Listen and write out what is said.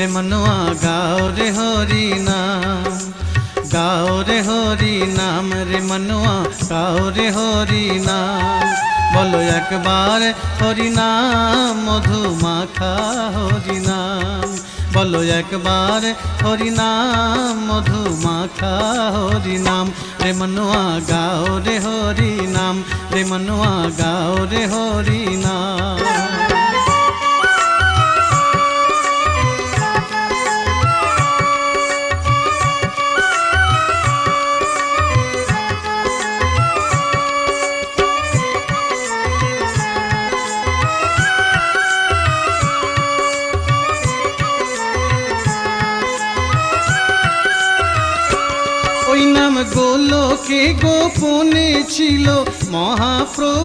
रे मनुआ गाओ रे हरि नाम, गाओ रे हरि नाम रे मनुआ गाओ रे हरि नाम। बोलो एक बार हरि नाम मधुमाखा हरि नाम, बोलो एक बार हरि नाम मधुमाखा हरि नाम रे मनुआ गाओ रे हरि नाम, रे मनुआ गाओ रे हरि नाम। ওই নাম গোলকে গোপনে ছিল মহাপ্রভু।